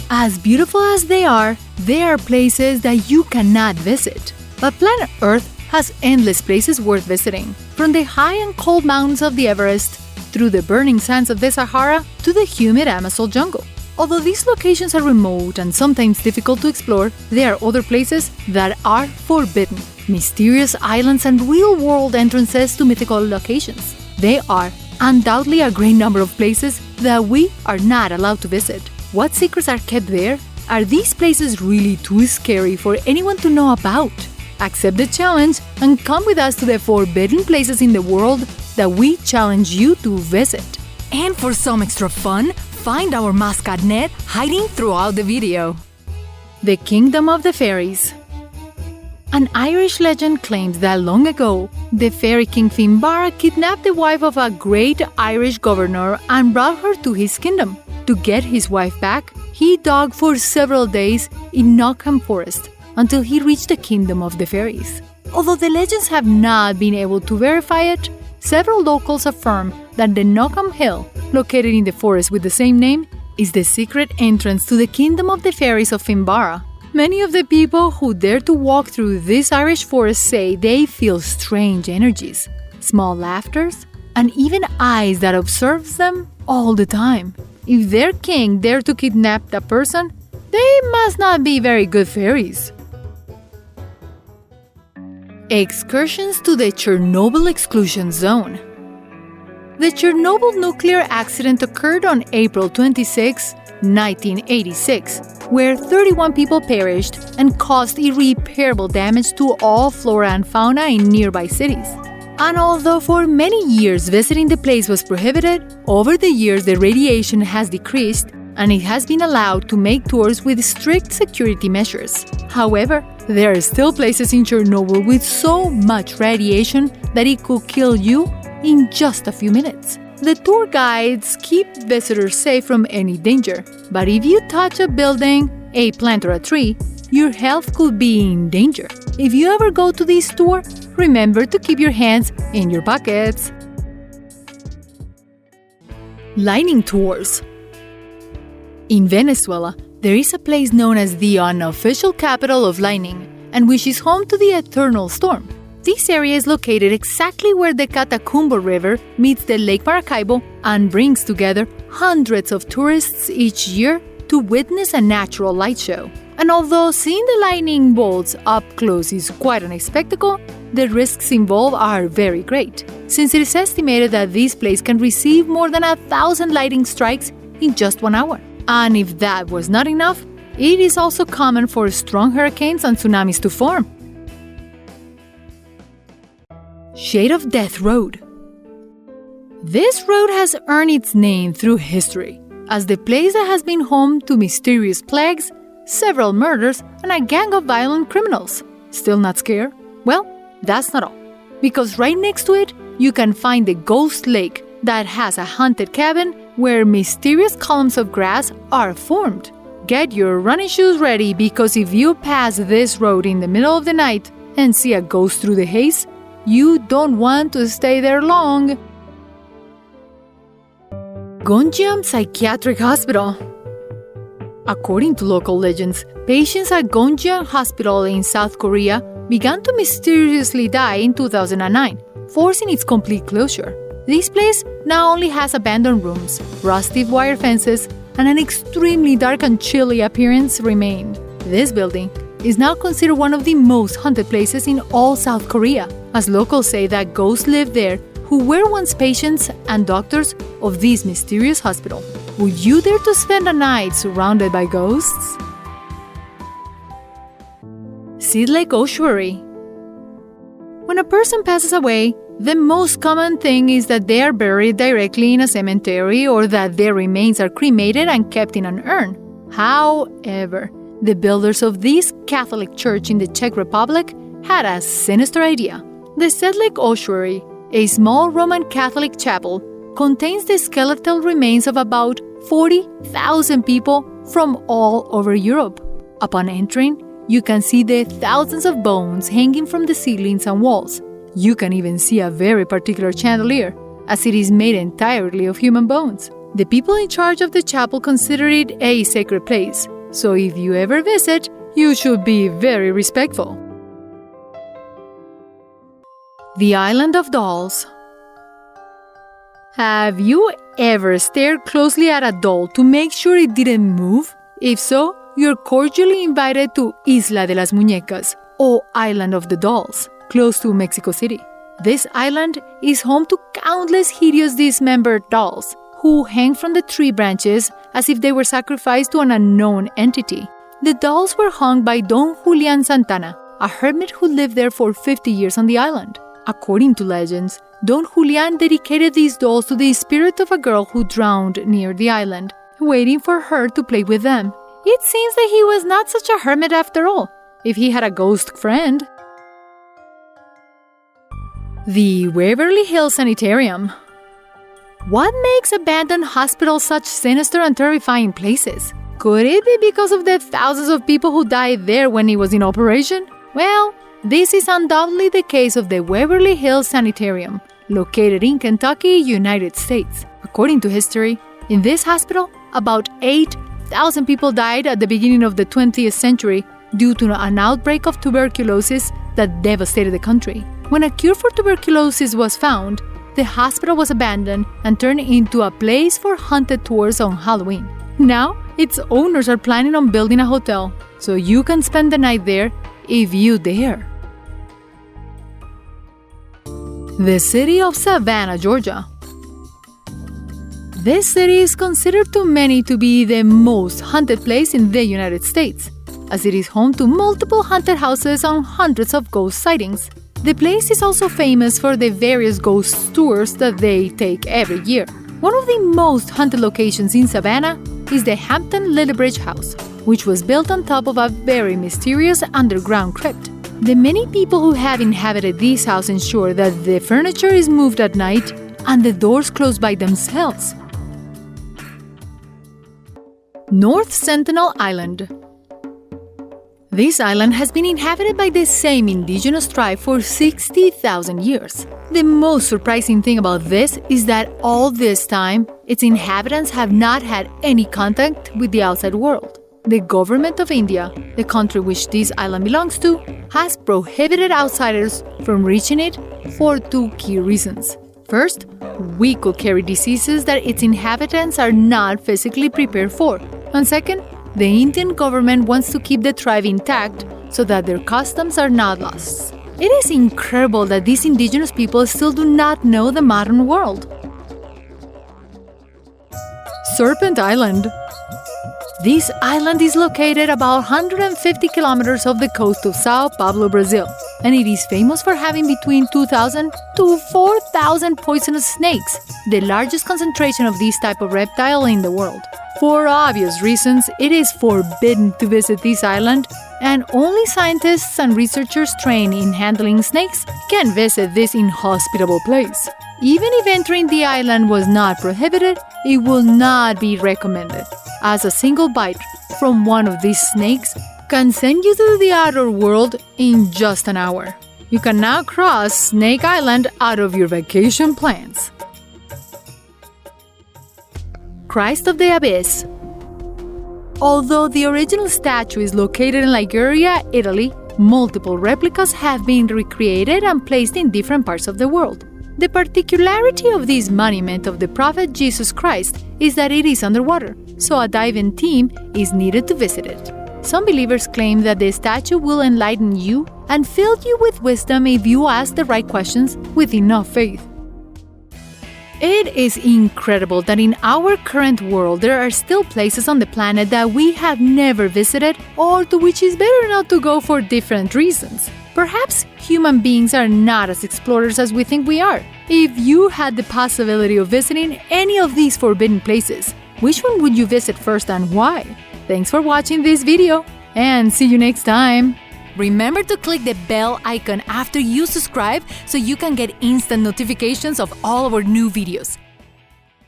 As beautiful as they are places that you cannot visit. But planet Earth has endless places worth visiting, from the high and cold mountains of the Everest, through the burning sands of the Sahara, to the humid Amazon jungle. Although these locations are remote and sometimes difficult to explore, there are other places that are forbidden. Mysterious islands and real-world entrances to mythical locations. There are undoubtedly a great number of places that we are not allowed to visit. What secrets are kept there? Are these places really too scary for anyone to know about? Accept the challenge and come with us to the forbidden places in the world that we challenge you to visit. And for some extra fun, find our mascot Ned hiding throughout the video. The Kingdom of the Fairies. An Irish legend claims that long ago, the fairy king Finvarra kidnapped the wife of a great Irish governor and brought her to his kingdom. To get his wife back, he dug for several days in Knockma Forest until he reached the Kingdom of the Fairies. Although the legends have not been able to verify it, several locals affirm that the Knockma Hill, located in the forest with the same name, is the secret entrance to the Kingdom of the Fairies of Finvarra. Many of the people who dare to walk through this Irish forest say they feel strange energies, small laughters, and even eyes that observes them all the time. If their king dared to kidnap a person, they must not be very good fairies. Excursions to the Chernobyl exclusion zone. The Chernobyl nuclear accident occurred on April 26, 1986, where 31 people perished and caused irreparable damage to all flora and fauna in nearby cities. And although for many years visiting the place was prohibited, over the years the radiation has decreased and it has been allowed to make tours with strict security measures. However, there are still places in Chernobyl with so much radiation that it could kill you in just a few minutes. The tour guides keep visitors safe from any danger, but if you touch a building, a plant or a tree, your health could be in danger. If you ever go to this tour, remember to keep your hands in your pockets. Lightning tours. In Venezuela, there is a place known as the unofficial capital of lightning, and which is home to the eternal storm. This area is located exactly where the Catacumbo River meets the Lake Maracaibo and brings together hundreds of tourists each year to witness a natural light show. And although seeing the lightning bolts up close is quite an spectacle, the risks involved are very great, since it is estimated that this place can receive more than 1,000 lightning strikes in just 1 hour. And if that was not enough, it is also common for strong hurricanes and tsunamis to form. Shade of Death Road. This road has earned its name through history, as the place that has been home to mysterious plagues, several murders, and a gang of violent criminals. Still not scared? Well, that's not all. Because right next to it, you can find the Ghost Lake that has a haunted cabin where mysterious columns of grass are formed. Get your running shoes ready, because if you pass this road in the middle of the night and see a ghost through the haze, you don't want to stay there long. Gonjiam Psychiatric Hospital. According to local legends, patients at Gonjiam Hospital in South Korea began to mysteriously die in 2009, forcing its complete closure. This place now only has abandoned rooms, rusty wire fences, and an extremely dark and chilly appearance remained. This building is now considered one of the most haunted places in all South Korea, as locals say that ghosts live there who were once patients and doctors of this mysterious hospital. Would you dare to spend a night surrounded by ghosts? Sedlec Ossuary. When a person passes away, the most common thing is that they are buried directly in a cemetery or that their remains are cremated and kept in an urn. However, the builders of this Catholic church in the Czech Republic had a sinister idea. The Sedlec Ossuary, a small Roman Catholic chapel, contains the skeletal remains of about 40,000 people from all over Europe. Upon entering, you can see the thousands of bones hanging from the ceilings and walls. You can even see a very particular chandelier, as it is made entirely of human bones. The people in charge of the chapel consider it a sacred place, so if you ever visit, you should be very respectful. The Island of Dolls. Have you ever stared closely at a doll to make sure it didn't move? If so, you're cordially invited to Isla de las Muñecas, or Island of the Dolls, close to Mexico City. This island is home to countless hideous dismembered dolls who hang from the tree branches as if they were sacrificed to an unknown entity. The dolls were hung by Don Julian Santana, a hermit who lived there for 50 years on the island. According to legends, Don Julian dedicated these dolls to the spirit of a girl who drowned near the island, waiting for her to play with them. It seems that he was not such a hermit after all, if he had a ghost friend. The Waverly Hills Sanitarium. What makes abandoned hospitals such sinister and terrifying places? Could it be because of the thousands of people who died there when it was in operation? Well, this is undoubtedly the case of the Waverly Hills Sanitarium, located in Kentucky, United States. According to history, in this hospital, about 8,000 people died at the beginning of the 20th century due to an outbreak of tuberculosis that devastated the country. When a cure for tuberculosis was found, the hospital was abandoned and turned into a place for haunted tours on Halloween. Now, its owners are planning on building a hotel, so you can spend the night there if you dare. The City of Savannah, Georgia. This city is considered to many to be the most haunted place in the United States, as it is home to multiple haunted houses and hundreds of ghost sightings. The place is also famous for the various ghost tours that they take every year. One of the most haunted locations in Savannah is the Hampton Lillibridge House, which was built on top of a very mysterious underground crypt. The many people who have inhabited this house ensure that the furniture is moved at night and the doors close by themselves. North Sentinel Island. This island has been inhabited by the same indigenous tribe for 60,000 years. The most surprising thing about this is that all this time, its inhabitants have not had any contact with the outside world. The government of India, the country which this island belongs to, has prohibited outsiders from reaching it for two key reasons. First, we could carry diseases that its inhabitants are not physically prepared for. And second, the Indian government wants to keep the tribe intact so that their customs are not lost. It is incredible that these indigenous people still do not know the modern world. Serpent Island. This island is located about 150 kilometers off the coast of Sao Paulo, Brazil, and it is famous for having between 2,000 to 4,000 poisonous snakes, the largest concentration of this type of reptile in the world. For obvious reasons, it is forbidden to visit this island, and only scientists and researchers trained in handling snakes can visit this inhospitable place. Even if entering the island was not prohibited, it will not be recommended, as a single bite from one of these snakes can send you to the outer world in just an hour. You can now cross Snake Island out of your vacation plans. Christ of the Abyss. Although the original statue is located in Liguria, Italy, multiple replicas have been recreated and placed in different parts of the world. The particularity of this monument of the Prophet Jesus Christ is that it is underwater, so a diving team is needed to visit it. Some believers claim that the statue will enlighten you and fill you with wisdom if you ask the right questions with enough faith. It is incredible that in our current world there are still places on the planet that we have never visited or to which is better not to go for different reasons. Perhaps human beings are not as explorers as we think we are. If you had the possibility of visiting any of these forbidden places, which one would you visit first and why? Thanks for watching this video, and see you next time! Remember to click the bell icon after you subscribe so you can get instant notifications of all our new videos.